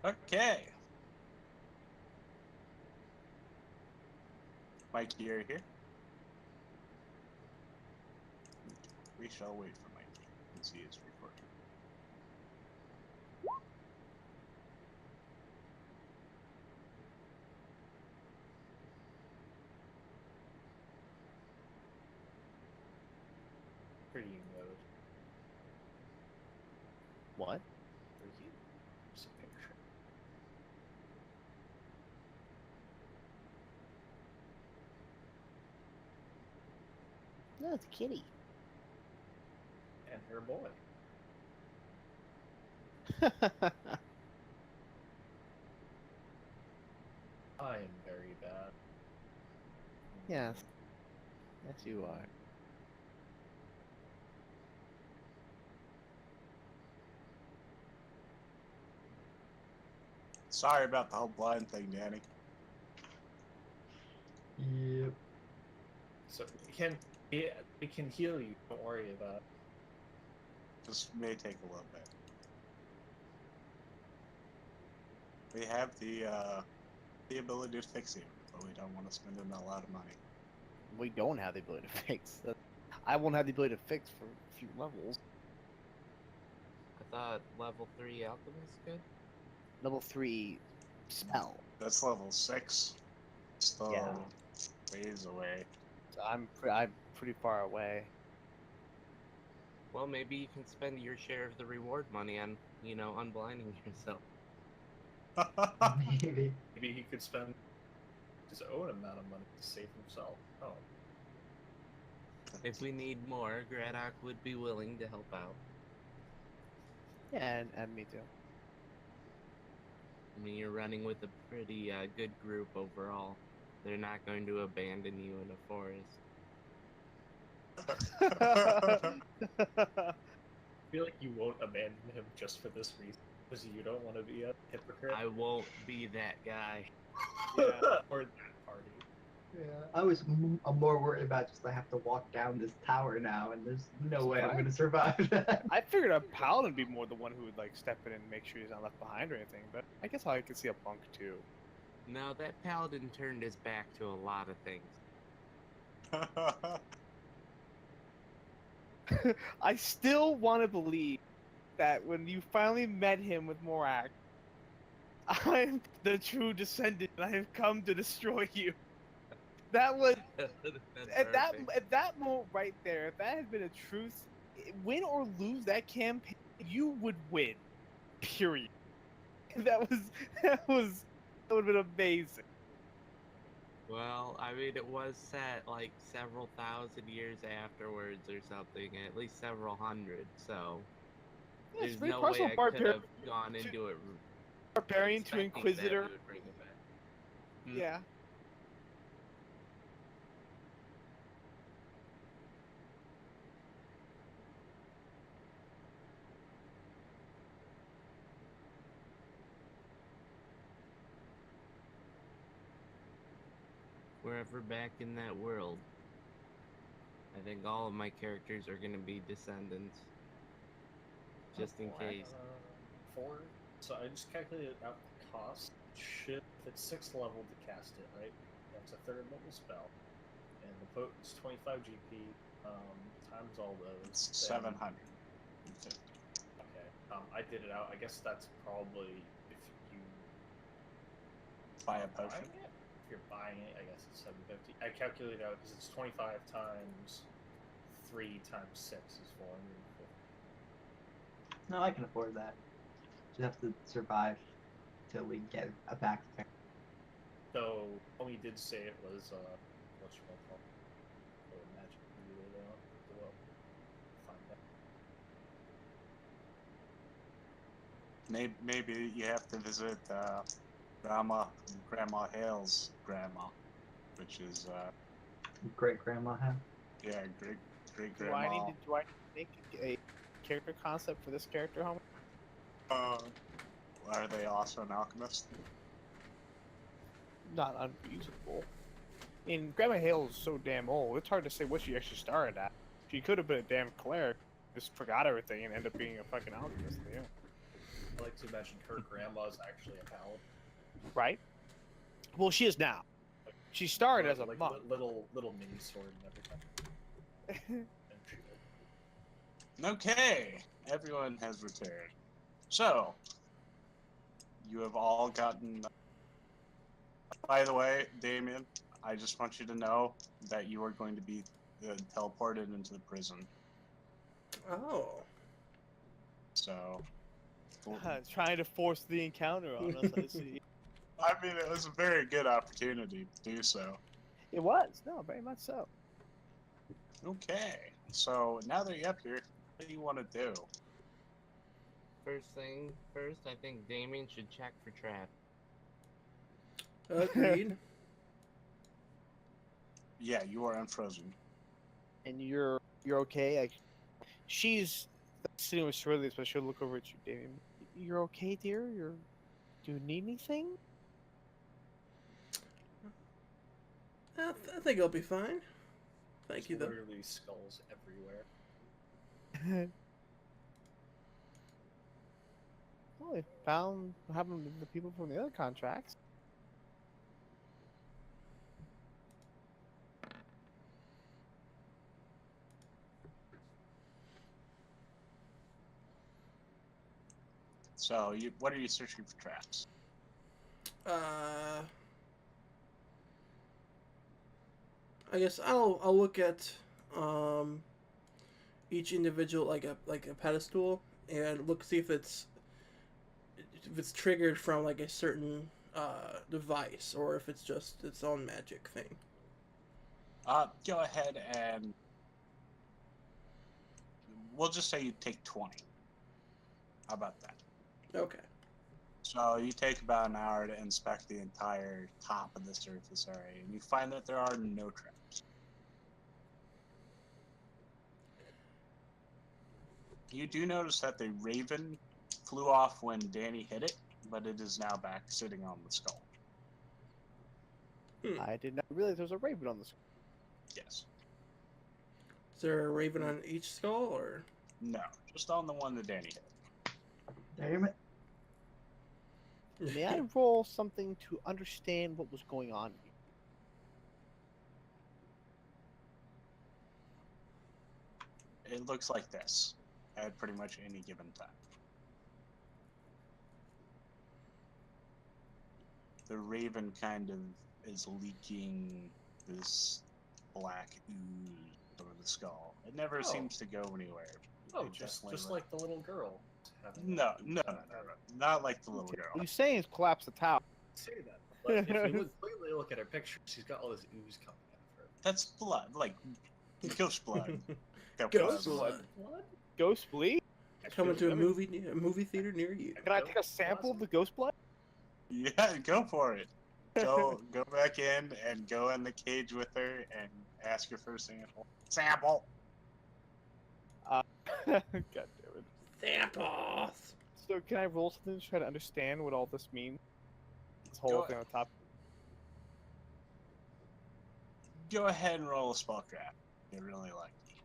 Okay. Mikey, you're here. We shall wait for Mikey since he is recording. Pretty mode. What? Pretty. Just a picture. No, it's a kitty. And her boy. I am very bad. Yes. Yes, you are. Sorry about the whole blind thing, Danny. Yep. So we can heal you. Don't worry about it. This may take a little bit. We have the ability to fix it, but we don't want to spend a lot of money. We don't have the ability to fix. I won't have the ability to fix for a few levels. I thought level 3 alchemist good. Level 3 spell. That's level 6. Still Yeah. ways away. So I'm pretty far away. Well, maybe you can spend your share of the reward money on, unblinding yourself. Maybe. Maybe he could spend his own amount of money to save himself. Oh. If we need more, Graddock would be willing to help out. Yeah, and me too. I mean, you're running with a pretty good group overall. They're not going to abandon you in a forest. I feel like you won't abandon him just for this reason. Because you don't want to be a hypocrite. I won't be that guy. Yeah, or that party. Yeah, I'm more worried about just I have to walk down this tower now, and there's no way I'm Right. gonna survive that. I figured a paladin would be more the one who would like step in and make sure he's not left behind or anything, but I guess I could see a monk too. No, that paladin turned his back to a lot of things. I still want to believe that when you finally met him with Morak, I'm the true descendant and I have come to destroy you. That was That's at perfect. that moment right there. If that had been a truth, win or lose that campaign, you would win. Period. That would have been amazing. Well, I mean, it was set like several thousand years afterwards or something, at least several hundred, so Yeah, it's there's very no personal way I could have barbarian gone into it to expecting that Inquisitor. we would bring it back. Hmm. Yeah. If we're ever back in that world, I think all of my characters are going to be descendants. Just in case. 4. So I just calculated out the cost. If it's 6th level to cast it, right? That's a 3rd level spell. And the potent's 25 GP. Times all those. It's then- 700. Okay. I did it out. I guess that's probably if you Buy a are potion. buying it. If you're buying it, I guess it's 750. I calculated out because it's 25 times 3 times 6 is 450. No, I can afford that. Just have to survive till we get a back. So Omi did say it was what's your call? Oh, magic meter well, find that. Maybe you have to visit Grandma Hale's grandma, which is Great grandma have. yeah, great Do I grandma. need to make a character concept for this character, homie? Are they also an alchemist? Not unreasonable. I mean, Grandma Hale is so damn old. It's hard to say what she actually started at. She could have been a damn cleric, just forgot everything and ended up being a fucking alchemist. Yeah. I like to imagine her grandma's actually a paladin. Right? Well, she is now. She started as a like monk. little mini sword and everything. And shield. Okay, everyone has returned. So, you have all gotten. By the way, Damien, I just want you to know that you are going to be teleported into the prison. Oh. So, Trying to force the encounter on us, I see. I mean, it was a very good opportunity to do so. It was. No, very much so. Okay, so now that you're up here, what do you want to do? First thing first, I think Damien should check for traps. Agreed. Yeah, you are unfrozen. And you're okay. Like, she's sitting with Shirley, but she'll look over at you, Damien. You're okay, dear? Do you need anything? I think I'll be fine. Thank you, though. Literally skulls everywhere. Well, I found what happened to the people from the other contracts. So, what are you searching for traps? I guess I'll look at each individual like a pedestal and see if it's triggered from like a certain device or if it's just its own magic thing. Go ahead and we'll just say you take 20. How about that? Okay. So you take about an hour to inspect the entire top of the surface area, and you find that there are no traps. You do notice that the raven flew off when Danny hit it, but it is now back sitting on the skull. I did not realize there was a raven on the skull. Yes. Is there a raven on each skull or? No, just on the one that Danny hit. Damn it. May I roll something to understand what was going on here? It looks like this at pretty much any given time. The raven kind of is leaking this black ooze over the skull. It never Oh. seems to go anywhere. Oh, It just definitely like the little girl. No, not like the little What girl. you're saying is collapse the tower. Say that. But if you clearly look at her picture, she's got all this ooze coming out of her. That's blood, like ghost blood. Ghost Plasma. blood. What? Ghost bleed? Coming to a movie theater near you. Can I take a sample of the ghost blood? Yeah, go for it. Go back in and go in the cage with her and ask her for a sample. Sample. God damn it. Thanos. So can I roll something to try to understand what all this means? This whole Go thing on top. Go ahead and roll a spellcraft. You really like it.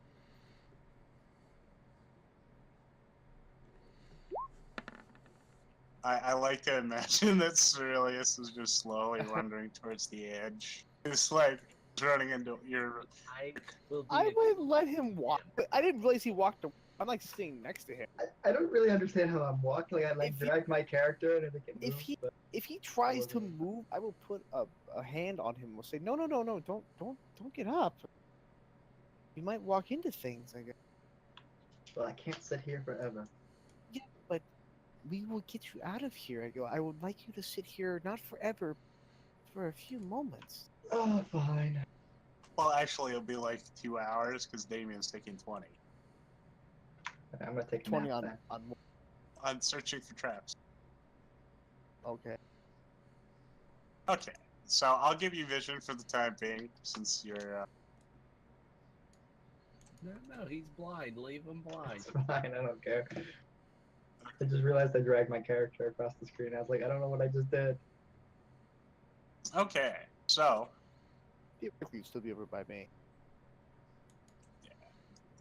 I like to imagine that Cerilius is just slowly wandering towards the edge. It's like running into your. I will be I would let him walk. But I didn't realize he walked away. I'm like sitting next to him. I don't really understand how I'm walking. Like, I like If he- drag my character and it can move. If he tries to wasn't- move, I will put a hand on him. We'll say, no, don't get up. You might walk into things. I guess. Well, I can't sit here forever. Yeah, but we will get you out of here. I go. I would like you to sit here, not forever, for a few moments. Oh, fine. Well, actually, it'll be like 2 hours because Damien's taking 20 Okay, I'm gonna take a 20 nap on then. on searching for traps. Okay. Okay, so I'll give you vision for the time being since you're. No, he's blind. Leave him blind. It's fine, I don't care. I just realized I dragged my character across the screen. I was like, I don't know what I just did. Okay, so Theoretically, you'd still be over by me.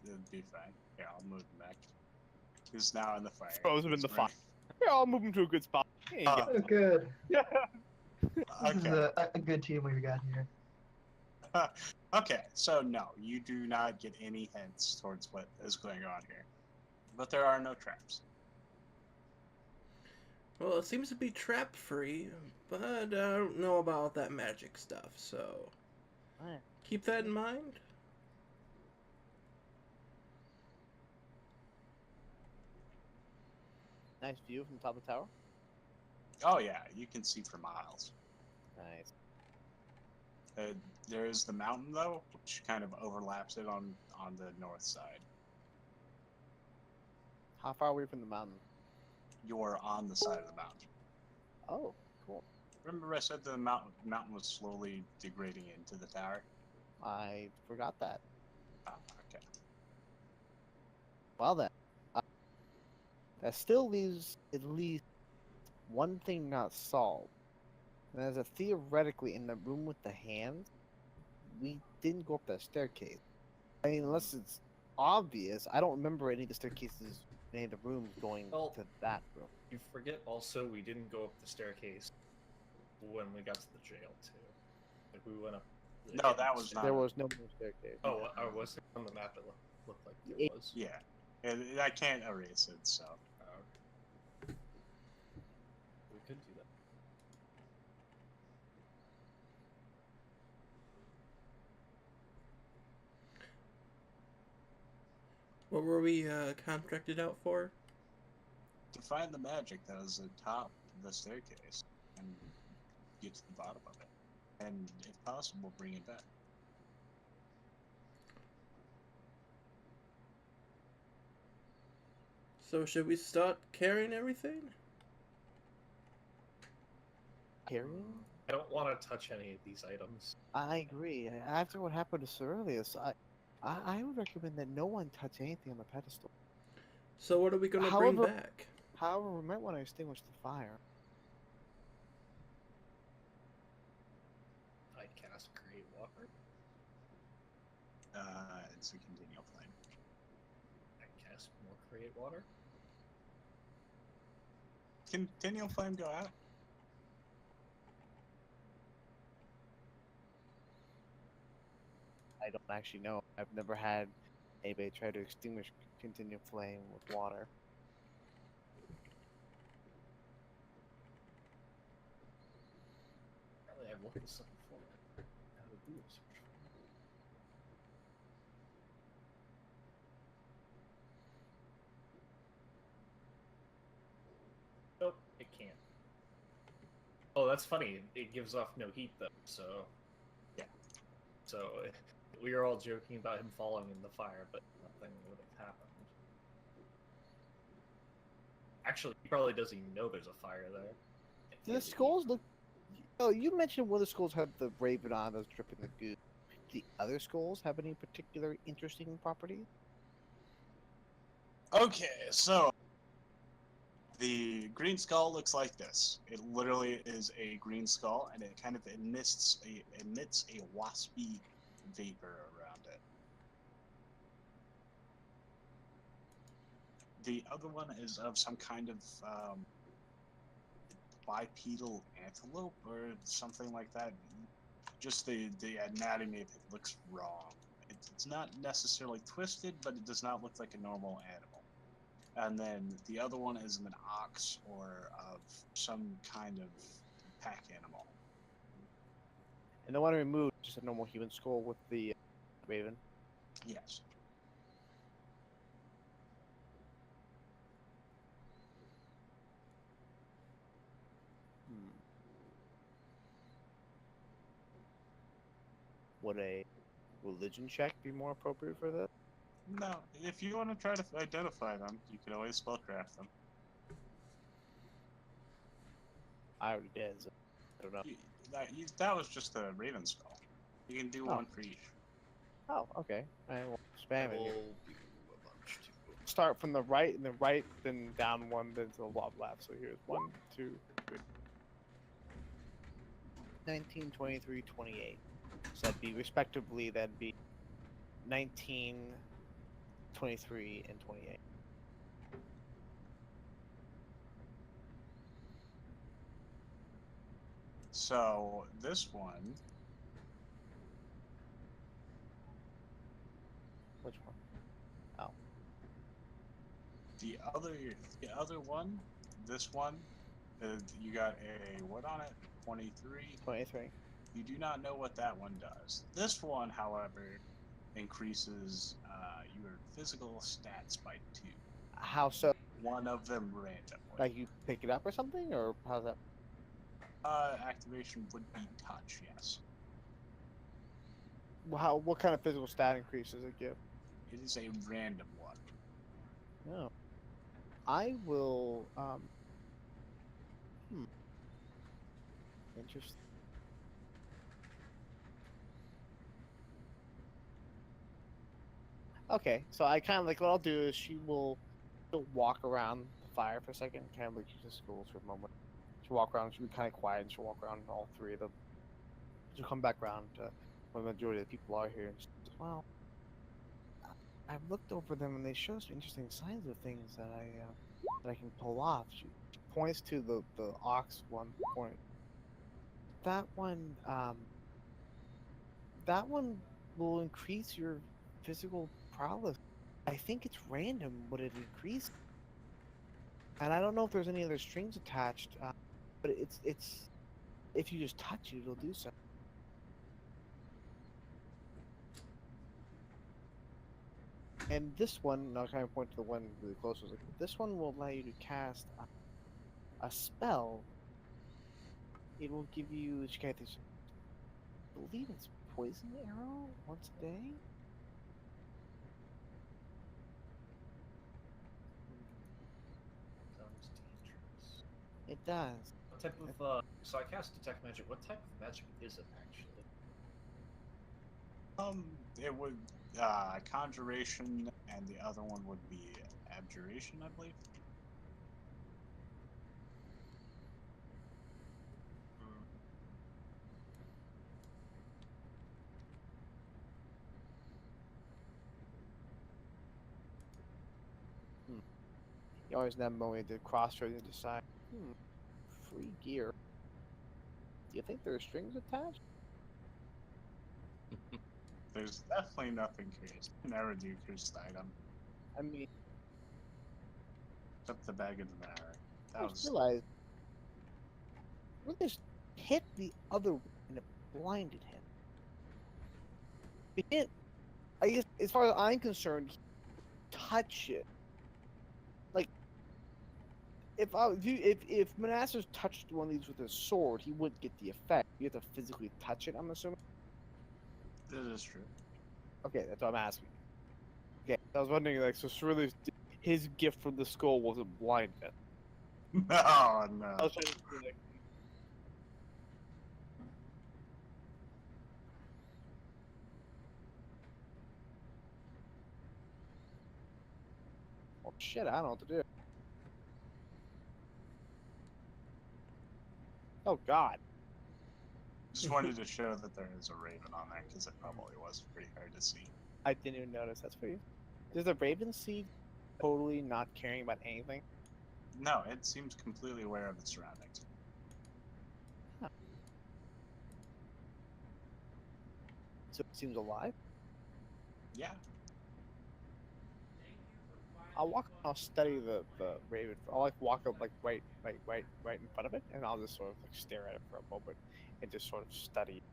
it'll be fine. Here, I'll move him back. He's now in the fire. Throws him in the He's fire. We're all moving to a good spot. He ain't Uh, getting- Oh, good. This is Okay. a good team we got here. Okay, so no, you do not get any hints towards what is going on here. But there are no traps. Well, it seems to be trap free, but I don't know about that magic stuff, so Alright. keep that in mind. Nice view from the top of the tower. Oh yeah, you can see for miles. Nice. There is the mountain though, which kind of overlaps it on the north side. How far away from the mountain? You're on the side of the mountain. Oh, cool. Remember I said the mountain was slowly degrading into the tower? I forgot that. Ah, okay. Well then, that still leaves at least one thing not solved. And as a theoretically in the room with the hands, we didn't go up that staircase. I mean, unless it's obvious, I don't remember any of the staircases in any of the rooms going Well- to that room. You forget also we didn't go up the staircase when we got to the jail too. Like we went up. the No, hidden that was stair- not- There was no more staircase. Oh, was it on the map? It looked like It- it was. Yeah. I can't erase it, so. We could do that. What were we contracted out for? To find the magic that is atop the staircase and get to the bottom of it. And if possible, bring it back. So should we start carrying everything? Carrying? I don't want to touch any of these items. I agree. After what happened to Cerilius, I would recommend that no one touch anything on the pedestal. So what are we gonna However- bring back? However, we might want to extinguish the fire. I cast Create Water. It's a continual flame. I cast more Create Water. Continual flame go out? I don't actually know. I've never had anybody try to extinguish continual flame with water. Apparently, I've looked this up before. How to do this? Nope, it can't. Oh, that's funny. It gives off no heat though, so Yeah. So we were all joking about him falling in the fire, but nothing would have happened. Actually, he probably doesn't even know there's a fire there. Do the skulls look? Oh, you mentioned one of the skulls had the raven on that's dripping the goo. Do the other skulls have any particular interesting properties? Okay, so the green skull looks like this. It literally is a green skull, and it kind of emits a waspy vapor around it. The other one is of some kind of bipedal antelope or something like that. Just the anatomy of it looks wrong. It's not necessarily twisted, but it does not look like a normal animal. And then the other one is of an ox or of some kind of pack animal. And the one removed just a normal human skull with the raven. Yes. Would a religion check be more appropriate for this? No, if you want to try to identify them, you can always spellcraft them. I already did. So I don't know. That was just a raven skull. You can do Oh. one for each. Oh, okay. I will I spam will it. do a bunch too. Start from the right, and then right, then down one, then to the left. So here's 1, 2, 3. 19, 23, 28. So that'd be respectively, that'd be 19, 23, and 28. So this one, Which one? the other one, this one, you got a what on it? 23. 23. You do not know what that one does. This one, however, increases your physical stats by 2. How so? One of them randomly. Like you pick it up or something, or how's that? Activation would be touch, yes. How? What kind of physical stat increase does it give? It is a random one. No. I will. Interesting. Okay, so I kind of like what I'll do is she'll walk around the fire for a second, kind of like she's just schools for a moment. She'll walk around. She'll be kind of quiet, and she'll walk around all three of them. She'll come back around to when the majority of the people are here. And she says, well, I've looked over them, and they show some interesting signs of things that I can pull off. She points to the ox one point. That one will increase your physical prowess. I think it's random what it increases, and I don't know if there's any other strings attached. But it's if you just touch it, it'll do so. And this one, I'll kind of point to the one really close. Like, this one will allow you to cast a spell. It will give you. You get this. I believe it's poison arrow once a day. Sounds dangerous. It does. What type of so I cast detect magic. What type of magic is it actually? It would conjuration, and the other one would be abjuration, I believe. You always have moment to crossroads and decide. Free gear. Do you think there are strings attached? There's definitely nothing cursed. Never do cursed item. I mean, Except the bag of devour. I That just was realized we just hit the other one and it blinded him. He can't. I guess, as far as I'm concerned, touch it. Like, if Manassas touched one of these with his sword, he wouldn't get the effect. You have to physically touch it. I'm assuming. This is true. Okay, that's what I'm asking. Okay, I was wondering, like, so surely his gift from the skull wasn't blinded. No, no. I was trying to be like, oh shit, I don't know what to do. Oh god. Just wanted to show that there is a raven on there because it probably was pretty hard to see. I didn't even notice. That's pretty. Does the raven see totally not caring about anything? No, it seems completely aware of its surroundings. So it seems alive? Yeah. I'll walk. I'll study the raven. I'll like walk up like right in front of it, and I'll just sort of like stare at it for a moment and just sort of study.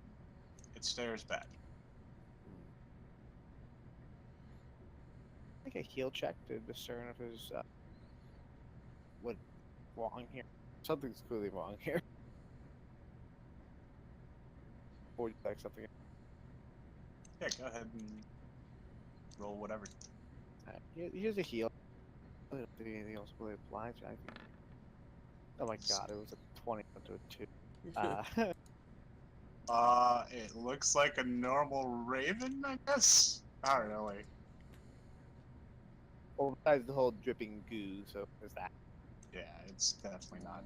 It stares back. Like a heal check to discern if there's what's wrong here. Something's clearly wrong here. Or like something. Yeah, go ahead and roll whatever. Here's a heal. I don't think anything else really applies. I think. Oh my god, it was a 20 to a 2. It looks like a normal raven, I guess? Not really. Well, besides the whole dripping goo, so there's that. Yeah, it's definitely not.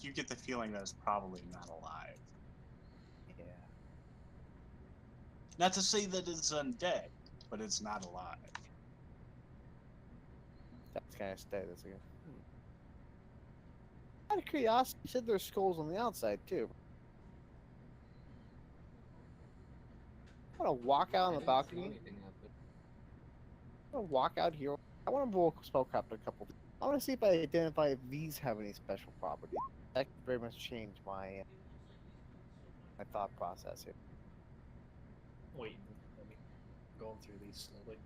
You get the feeling that it's probably not alive. Yeah. Not to say that it's undead, but it's not alive. That's kind of steady. That's like. Out of curiosity, you said there's skulls on the outside too. I want to walk out on I the didn't see balcony. anything happen. I want to walk out here. I want to roll spellcraft a couple. I want to see if I identify if these have any special properties. That could very much change my thought process here. Wait, let me going through these slowly.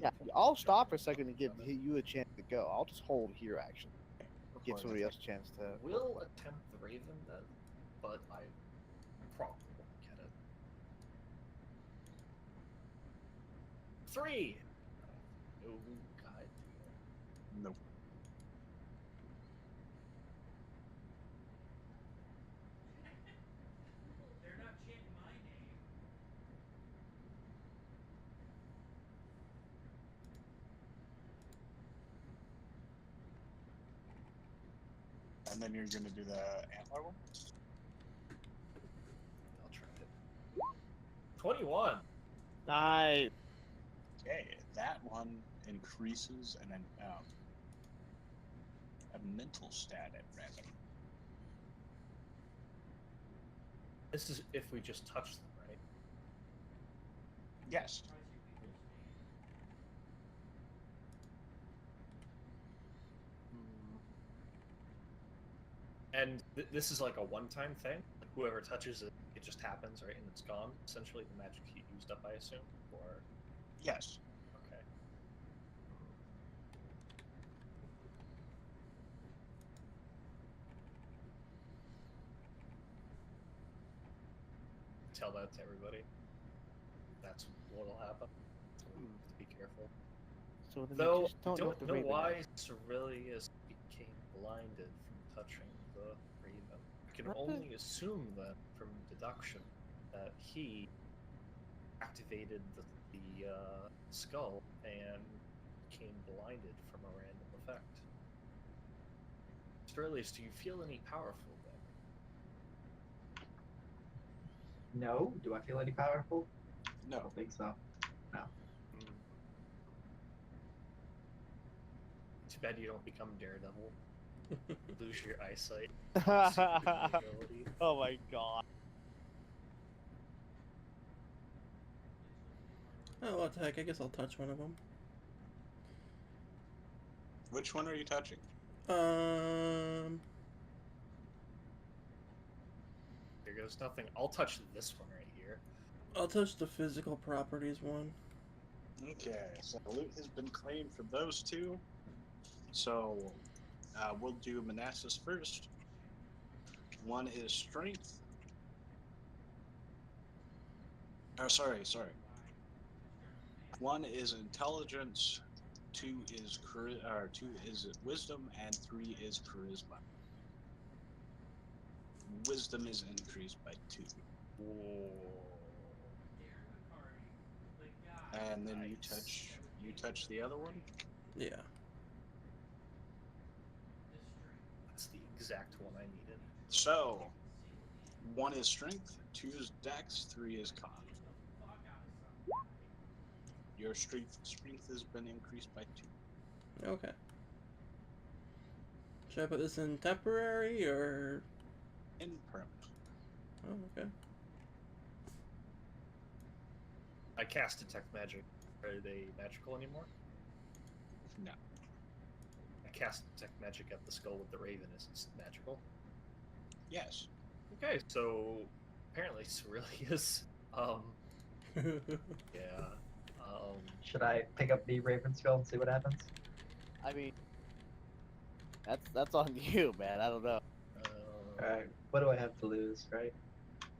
Yeah, I'll stop for a second to give you a chance to go. I'll just hold here, actually. Give Before somebody the- else a chance to. Will attempt the Raven then, but I probably won't get it. 3. Oh god. Nope. And then you're gonna do the antler one? I'll try it. 21. Nice. Okay, that one increases and then a mental stat at random. This is if we just touch them, right? Yes. And this is like a one-time thing. Whoever touches it, it just happens, right? And it's gone. Essentially, the magic heat used up, I assume. Or Yes. okay. Tell that to everybody. That's what'll happen. So we have to be careful. So then Though, you just don't know what the know Raven why is. Cerilius became blinded from touching the Raven. I can What the- only assume then, from deduction, that he activated the skull and became blinded from a random effect. Cerilius, do you feel any powerful then? No. Do I feel any powerful? I No. don't think so. Too bad you don't become Daredevil. Lose your eyesight. Ability. Oh my god. Oh, what the heck? I guess I'll touch one of them. Which one are you touching? Here goes nothing. I'll touch this one right here. I'll touch the physical properties one. Okay, so loot has been claimed for those two. So we'll do Manassas first. One is strength. Oh, sorry. One is intelligence. 2 is two is wisdom, and 3 is charisma. Wisdom is increased by 2. And then you touch the other one. Yeah. That's the exact one I needed. So 1 is strength, 2 is dex, 3 is con. Your strength has been increased by 2. Okay. Should I put this in temporary or? In permanent. Oh, okay. I cast detect magic. Are they magical anymore? No. I cast detect magic at the skull with the raven. Is it magical? Yes. Okay, so apparently Cerilius. Yeah. Should I pick up the Raven Skull and see what happens? I mean, that's on you, man. I don't know. Alright, what do I have to lose, right?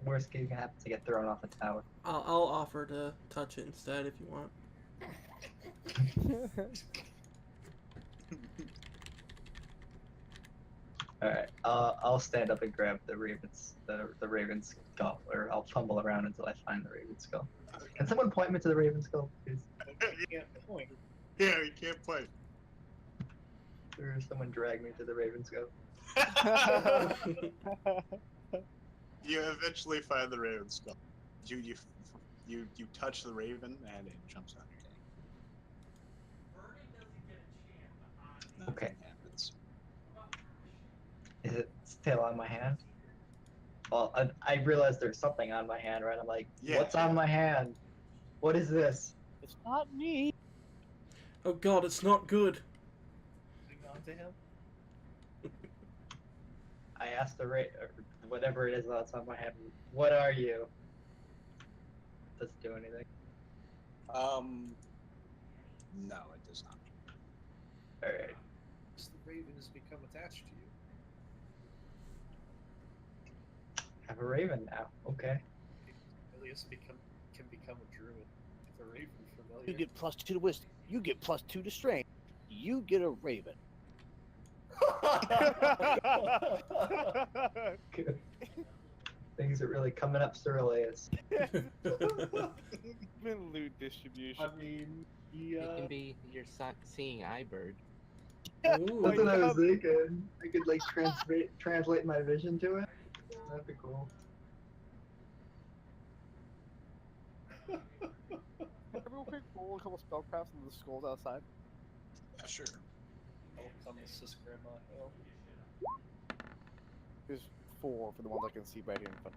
Worst case can happen to get thrown off a tower. I'll offer to touch it instead if you want. Alright, I'll stand up and grab the Raven's skull, or I'll fumble around until I find the Raven Skull. Can someone point me to the Raven Skull, please? Yeah, point. Yeah, you can't play. Or someone drag me to the Raven Skull. You eventually find the raven skull. You touch the raven and it jumps out your hand. Okay. Nothing happens. Is it still on my hand? Well, I realized there's something on my hand, right? I'm like, Yeah, what's on yeah. my hand? What is this? It's not me. Oh god, it's not good. Moving on to him. I asked the or whatever it is that's on my hand. What are you? Doesn't do anything. No, it does not. All right. The raven has become attached to you. Have a raven now. Okay. Elias can become a druid with a raven familiar. You get +2 to wisdom. You get +2 to strength. You get a raven. Things are really coming up, Sir Elias. Been loot distribution. I mean, It can be your seeing eye bird. Ooh. That's what I was thinking. I could like translate my vision to it. That'd be cool. Real quick, roll a couple spellcrafts into the skulls outside. Yeah, sure. Alchemist Grandma Hill. There's 4 for the ones I can see right here in front.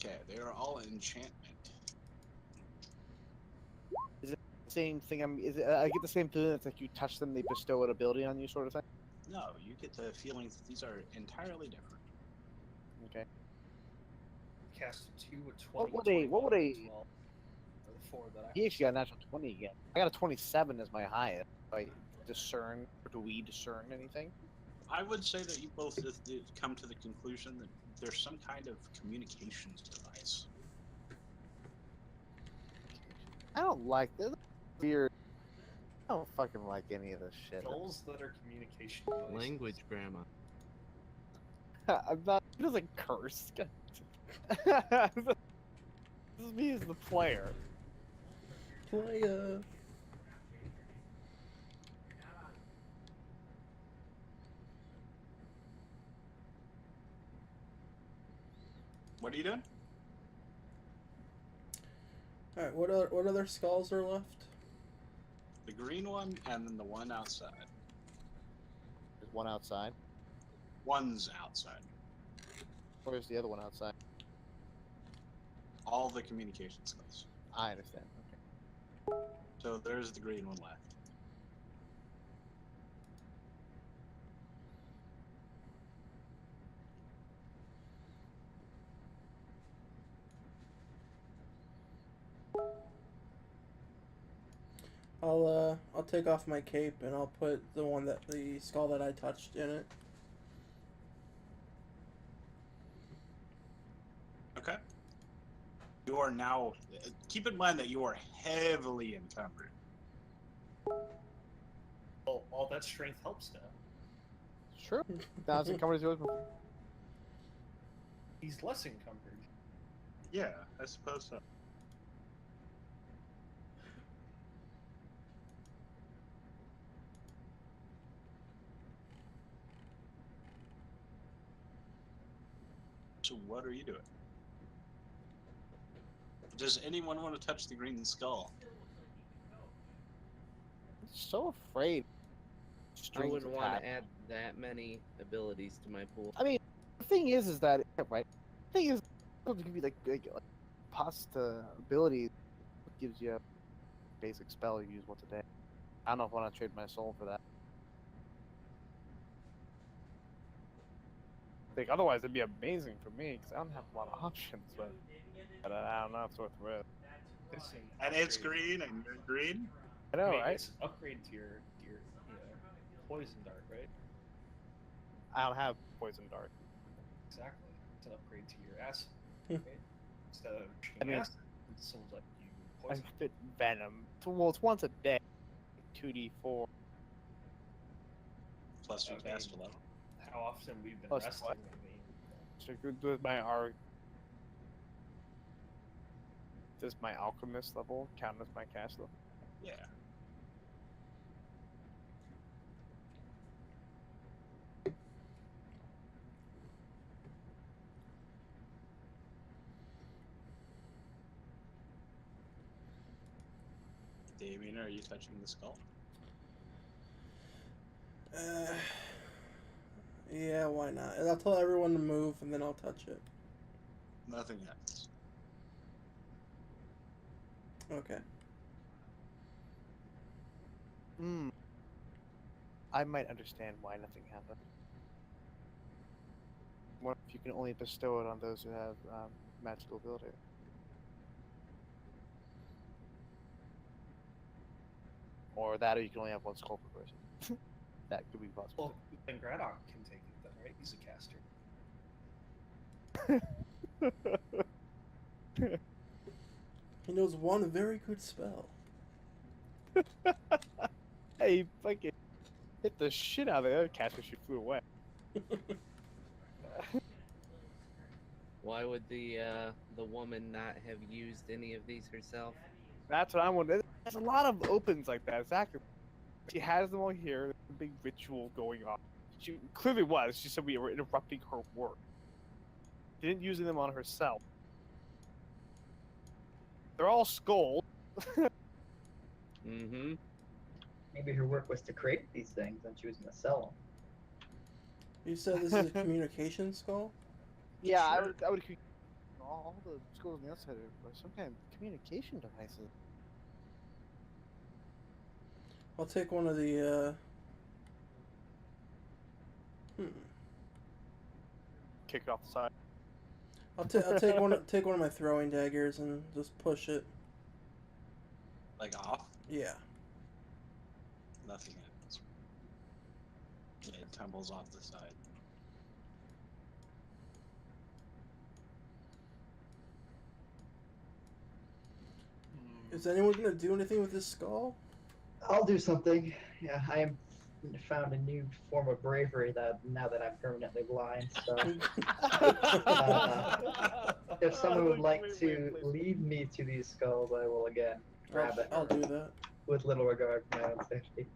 Okay, they are all enchantment. Same thing. I get the same feeling. It's like you touch them, they bestow an ability on you, sort of thing. No, you get the feeling that these are entirely different. Okay. Cast 2 with 20. What would a- 12, or the 4 that I He actually got a natural 20 again. I got a 27 as my highest. I discern, or do we discern anything? I would say that you both just did come to the conclusion that there's some kind of communications device. I don't like this. Weird. I don't fucking like any of this shit. Skulls that are communication devices. Language, Grandma. I'm not. It doesn't curse. This is me as the player. Playa. What are you doing? All right, what other skulls are left? The green one and then the one outside. There's one outside. One's outside. Where's the other one outside? All the communication skills. I understand. Okay. So there's the green one left. I'll take off my cape and I'll put the skull that I touched in it. Okay. You are now. Keep in mind that you are heavily encumbered. Well, all that strength helps now. Sure. That's encumbered as yours before. He's less encumbered. Yeah, I suppose so. So what are you doing? Does anyone want to touch the green skull? I'm so afraid. I Strings wouldn't want attached. to add that many abilities to my pool. I mean, the thing is that right. The thing is, it'll give you like pasta ability. Gives you a basic spell you use once a day. I don't know if I want to trade my soul for that. Like otherwise, it'd be amazing for me because I don't have a lot of options. But I don't know if it's worth the risk. It's an And it's upgrade. green, and you're green. I know, I mean, right? It's an upgrade to your poison dart, right? I don't have poison dart. Exactly. It's an upgrade to your acid. Hmm. Right? Instead of shooting I mean- acid, it sounds like you I poison. fit venom. Well, it's once a day. 2d4. Plus your I cast mean- 11. How often we've been Plus resting? what? I mean, So with my does my alchemist level count as my cast level? Yeah. Damien, are you touching the skull? Yeah, why not? And I'll tell everyone to move, and then I'll touch it. Nothing happens. Okay. Hmm. I might understand why nothing happened. What if you can only bestow it on those who have magical ability? Or that, or you can only have one skull per person. That could be possible. Well, then Graddock can take it then, right? He's a caster. He knows one very good spell. Hey, fucking hit the shit out of the other caster. She flew away. Why would the woman not have used any of these herself? That's what I'm wondering. There's a lot of opens like that. Exactly. She has them all here. There's a big ritual going on. She clearly was. She said we were interrupting her work. She didn't use them on herself. They're all skulls. Mm-hmm. Maybe her work was to create these things and she was gonna sell You said this is a communication skull? Yeah, Sure. I would. All the skulls on the outside are some kind of communication devices. I'll take one of the, Kick it off the side. I'll take one of my throwing daggers and just push it. Like off? Yeah. Nothing happens. It tumbles off the side. Is anyone gonna do anything with this skull? them. I'll do something. Yeah, I am found a new form of bravery that now that I'm permanently blind. So if someone would like to lead me to these skulls, I will again grab it I'll do that. with little regard for my own safety.